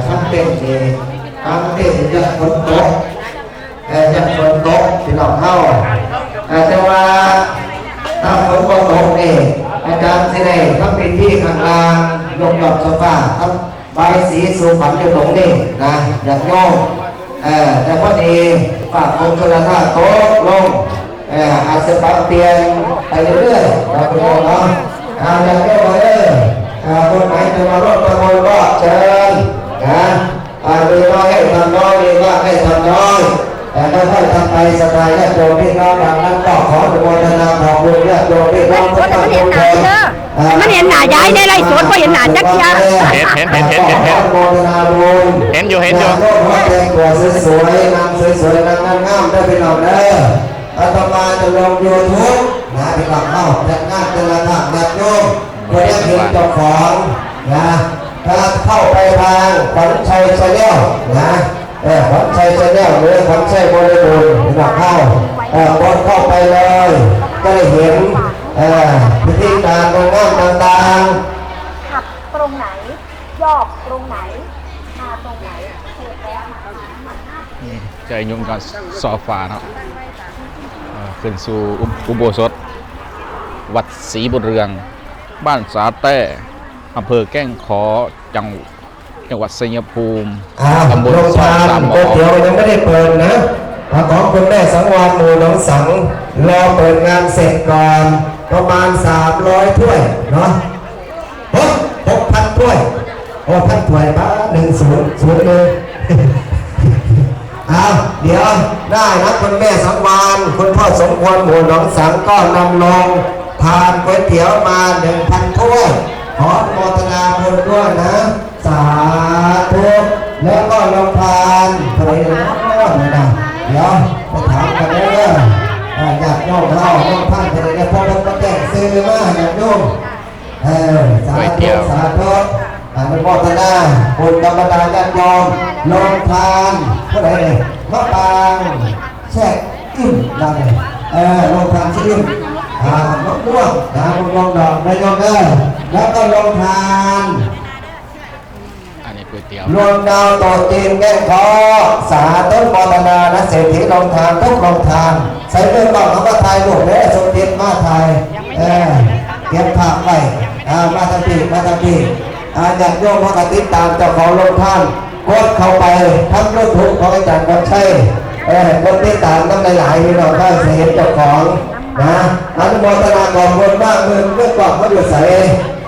ทั้งเต้นเองทั้งเต้นยันฝนตกยันฝนตกที่เราเข้าแต่ว่าถ้าฝนตกนี่อาจารย์ที่ได้ทำเป็นที่ข้างล่างยกดอกสฟ้าทำใบสีสูงฝันอยู่ตรงนี้นะอยากโยงแต่พอดีฝากองค์ชลธาตุโต๊ะลงอาจจะปรับเปลี่ยนไปเรื่อยๆเราไปดูเนาะอยากโยงเลยคนไหนจะมาร่วมประมูลก็เชิญนะมีน้อยให้ทำน้อยมีมากให้ทำน้อยแต่ค่อยๆทำไปสบายญาติโยมพี่น้องดังนั้นก็ขออนุโมทนาขอบคุณญาติโยมพี่น้องทุกท่านทุกคนมันเห็นหน้าย้ายในไรสดก็เห็นหน้าจักรยานเห็นอยู่แต่งตัวสวยๆนางสวยๆนางงามได้พี่น้องเด้ออาตมาจะลงยูทูบนะพี่น้องเข้าจัดงานแต่ละท่านญาติโยมเพื่อให้เห็นเจ้าของนะถ้าเข้าไปทางขวัญชัยชาแนลนะขวัญชัยชาแนลหรือขวัญชัยบริบูรณ์พี่น้องเข้าไปเลยก็ได้เห็นพิธีการงานต่างๆหักตรงไหนยอกตรงไหนมาตรงไหนเสร็จแล้วใจยุ่งกับซอฟาเนาะขึ้นสู่อุโบสถวัดศรีบุญเรืองบ้านสาแต้อำเภอแก้งขอจังหวัดชัยภูมิตำบลสามหมอเดี๋ยวยังไม่ได้เปิดนะของคุณแม่สังวรหมู่หนองสังรอเปิดงานเสร็จก่อนประมาณ300ถ้วยเนาะ6,000ถ้วยพันถ้วยป้า1001เดี๋ยวได้นะคุณแม่สังวรคุณพ่อสมควรหมู่หนองสังก็นำลงทานก๋วยเตี๋ยวมา 1,000 ถ้วยขอโมทนาบุญด้วยนะสาธุแล้วก็ลงทานเผยร้อนนะเดี๋ยวไปถามกันเลยอยากโยมเข้าโยมท่านไปเลยพอเราแจ้งซื้อมาอยากโยมสาธุสาธุอนุโมทนาบุญธรรมดาญาติโยมลงทานผู้ใดเลยมะปางแช่อิ่มนั่นเลยลงทานชื่อมะม่วงมะม่วงดอกนายโยมแล้วก็ลงทานรวมดาวต่อจีนแก้ขอสาธุโมทนานะเศรษฐีลงทานทุกลงทานใส่เรื่องก่อนเขาก็ไทยลูกเนี่ยสมเด็จมาไทยเก็บผักไว้มาทำปีอยากโยมพระติดตามเจ้าของลงท่านกดเข้าไปทั้งรถทุกของอาจารย์ก็ใช่กดติดตามน้ำหลายๆพี่น้องได้เห็นเจ้าของนะอนุโมทนาขอบคุณมากเมื่อก่อนเขาอยู่ใส่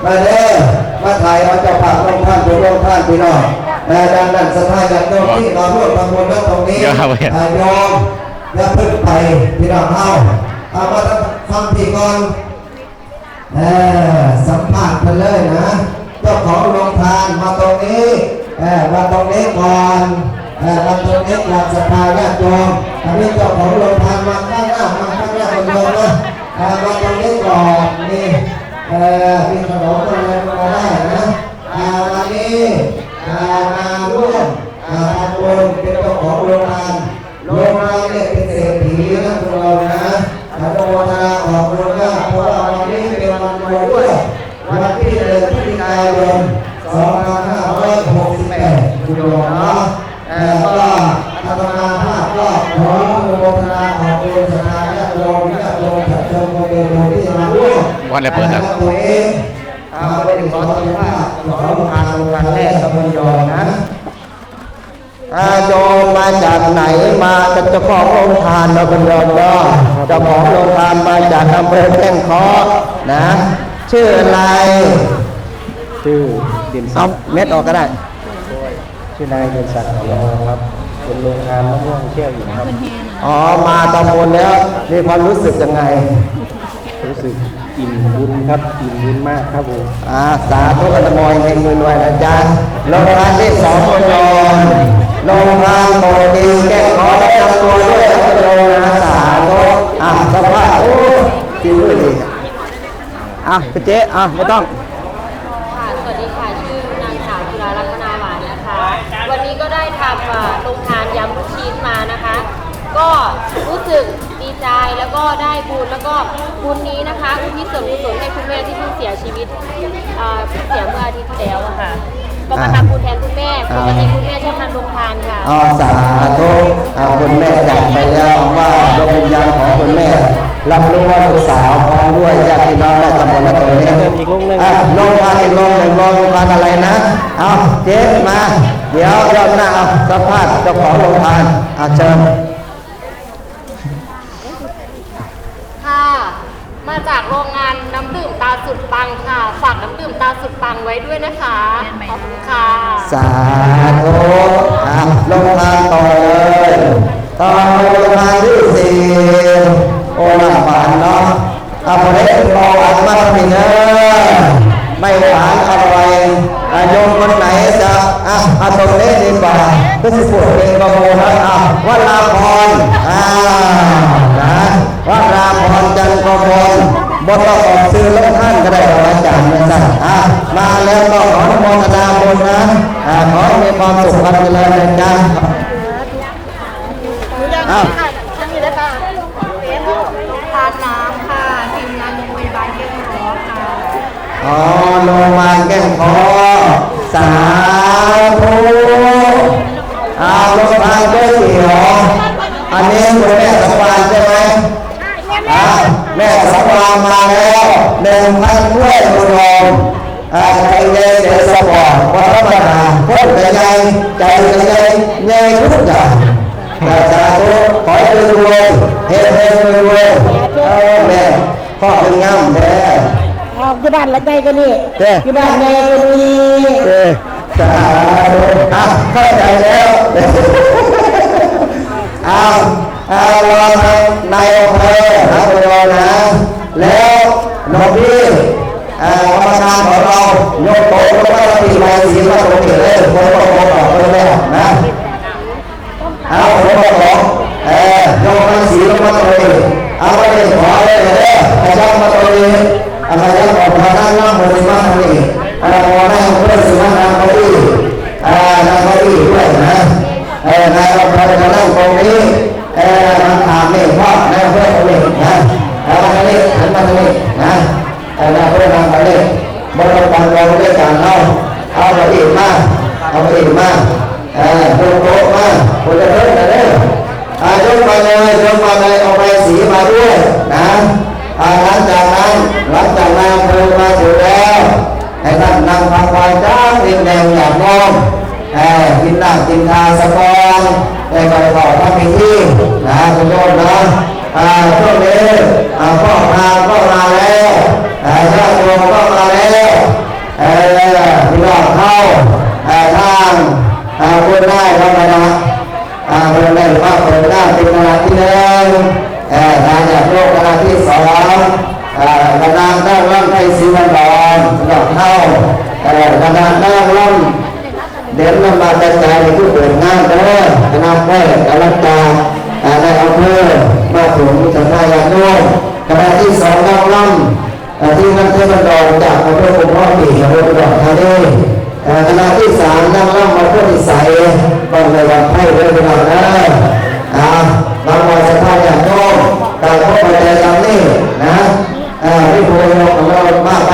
มาเด้อมาถ่ายเอาเจ้าภาพลงท่านลงท่านพี่น้องดังนั้นสถานจากตรงที่เราร่วมประมูลณตรงนี้ยอมอย่าพึ่งไปพี่น้องเอามาทำพี่ก่อนสัมผัสกันเลยนะเจ้าของโรงทานมาตรงนี้มาตรงนี้ก่อนมาตรงนี้หลักศรัทธาญาติโยมอันนี้เจ้าของโรงทานมาข้างหน้าคนเดียวนะมาตรงนี้ก่อนนี่มีขนมอะไรมาได้นะวันนี้มาร่วมทำบุญเป็นเจ้าของโรงทานเนี่ยเป็นเศรษฐีนะพวกเรานะอนุโมทนาออกบุญนะเพราะว่าวันนี้เป็นวันรวยด้วยวันที่1 พฤศจิกายน 2568คุณโยมเนาะก็อาตมาภาพก็ขออนุโมทนาขอบคุณศรัทธาญาติโยมถัดชมโมเดลที่มาร่วมวันนี้เปิดแล้วตัวเองเป็นขอสัมภาษณ์ขอทานครั้งแรกกับคุณโยมนะโยมมาจากไหนมากับเจ้าของโรงทานเราเป็นโยมก็เจ้าของโรงทานมาจากอำเภอแก้งขอนะชื่ออะไรชื่อดินเอาเม็ดออกก็ได้ชื่อนายเดินศักดิ์ครับเป็นโรงงานมะม่วงเชี่ยวอยู่ครับมาตำบลแล้วมีความรู้สึกยังไงรู้สึกอิ่มบุญครับอิ่มบุญมากครับผมสาธุอนุโมทนาเงินรวยนะจ๊ะโรงงานที่2คนโยมโรงงานโตดีแก้ขอได้ทำตัวด้วยโรงงานสาธุสภาพกินด้วยดีคุณเจ๊ไม่ต้องสวัสดีค่ะชื่อนางสาวจุฬาลักษณาหวานนะคะวันนี้ก็ได้ทำโรงทานยำลูกชิ้นมานะคะก็รู้สึกดีใจแล้วก็ได้บุญแล้วก็บุญนี้นะคะอุทิศส่วนกุศลให้คุณแม่ที่เพิ่งเสียชีวิตเสียเมื่ออาทิตย์ที่แล้วค่ะ ก็มาทำบุญแทนคุณแม่ปกติคุณแม่ชอบทำโรงทานค่ะ สาธุคุณแม่จากไปแล้วว่าดวงวิญญาณของคุณแม่รับรู้ว่าลูกสาวพร้อมด้วยญาติพี่น้องได้ทำบุญแล้วตัวนี้ลงมาอีกลงหนึ่งลงมาอะไรนะเอาเจ๊มาเดี๋ยวรอบหน้าเอาสัมภาษณ์เจ้าของโรงทานเชิญ ค่ะมาจากโรงงานน้ำดื่มตาสุดปังค่ะฝากน้ำดื่มตาสุดปังไว้ด้วยนะคะขอบคุณค่ะ สาธุลงทานต่อเลยต่อลงทานที่สี่โอลาหวานเนาะพอได้รออัดมาทำอีกเนอะไม่หวานอร่อยโยมคนไหนจะตรงนี้ดีกว่าก็สิปวดเป็นกระโมนะวัดลาพรนะวัดลาพรจันทร์กมลบทต้องออกซื้อแล้วท่านก็ได้อาจารย์นะจ๊ะมาแล้วก็ขออนุโมทนาบุญนะขอมีความสุขความเจริญในการ ทานน้ำค่ะทีมงานโรงพยาบาลแก้งเคราะห์ค่ะ โรงพยาบาลแก้งเคราะห์สาธุโรงพยาบาลก๋วยเตี๋ยวอันนี้คุณแม่สังวาลใช่ไหมแม่สังวาลมาแล้ว1,000ถ้วยบุญรองใจเย็นเสียสปอร์ตวัฒนธรรมพ้นใจใจใจเย็นทุกอย่างสาธุขอให้รวยเฮ้รวยแม่พ่อเป็นงามแท้ที่บ้านละใจก็นี่ที่บ้านแม่ก็นี่ สาธุเข้าใจแล้วรอทางนายอำเภอนะคุณรอนะแล้วหลวงพี่กรรมการของเรายกโต๊ะแล้วก็ตีใบสีมาตรงนี้เลยคนก็ขอต่อไปแล้วนะผมก็ขอยกใบสีลงมาตรงนี้ไปขอเลยให้ยักมาตรงนี้ให้ยักออกมาด้านล่างบนสีมาตรงนี้ขอให้เพื่อนสีมาทางเขาดีทางเขาดีด้วยนะนายอำเภอจะนั่งตรงนี้มันถามนี่พ่อนายอำเภอตรงนี้นะมาตรงนี้หันมาตรงนี้นะนายอำเภอทางตรงนี้บนการเราด้วยกันเอาไปอีกมาเอาไปอีกมาโต๊ะมาคุณจะเพิ่มอะไรยกมาเลยเอาไปสีมาด้วยนะหลังจากนั้นเพิ่มมาถึงแล้วให้ท่านนั่งฟังความจ้าเรียนแดงอย่างน้อมกินน้ำกินทาสะกอนได้ก็ขอทำพิธีนะคุณโยมนะช่วงนี้พ่อก็มาแล้วญาติโยมก็มาแล้วพี่น้องเข้าทางคนได้แล้วนะคนได้ว่าคนได้เป็นขณะที่หนึ่งทางจากโลกขณะที่สองกระดานด้านล่างให้สีวันดอนหลอกเข้ากระดานด้านล่างเด่นนำมาแต่ใจในทุกเรื่องงานเด้อคณะแพทย์กำลังการได้เอาเพื่อมาถึงสัญญาณโน้คณะที่สองด้านล่างที่นั่นเทวันดอนจากอำเภอคุณพ่อปีอำเภออุดรธานีคณะที่สามด้านล่างมาเพื่อนิสัยต้องระวังให้ด้วยกันนะบางวันจะพาอย่างโน้แต่พวกเราใจตามนี้นะที่พูดของเรามากไป